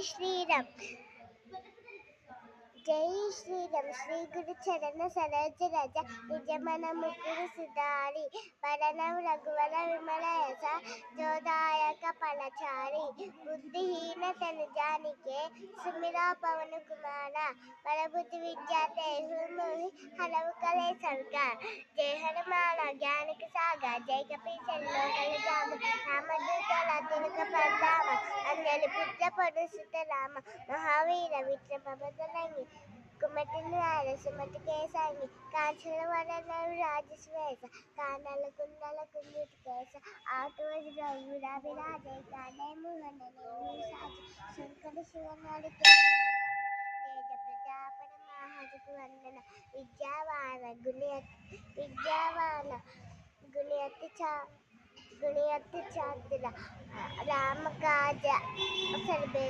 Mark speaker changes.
Speaker 1: శ్రీరామ్ జై శ్రీరామ్ శ్రీ గురు చరణ సరోజ రజ నిజమన ముకురు సుధారి వరణం రఘువర విమల యశ జోదాయక ఫలచారి బుద్ధిహీన తను జానికే సుమిరా పవన కుమార బలబుద్ధి విద్యా దేహుమోహి హరవు కలే సర్గ జయ హనుమాన జ్ఞానిక సాగ జయ కపీశల్లో కల జామ రామదూతల తిలక ప్రధామ అంజలి పుత్ర పరుసుత రామ మహావీర విక్రమ బదలంగి కుమటిని సుమతి కేసాంగి కాంచన వరణ రాజశ్వేష కానల కుండల కుంజుటి కేశ ఆటోజు రఘురా విరాజే కానే మోహన సాజి శంకర శివనాడి తేజ ప్రజాపన మహాజకు వందన విద్యావాన గుణియతి చాతుల రామ కాజ సర్వే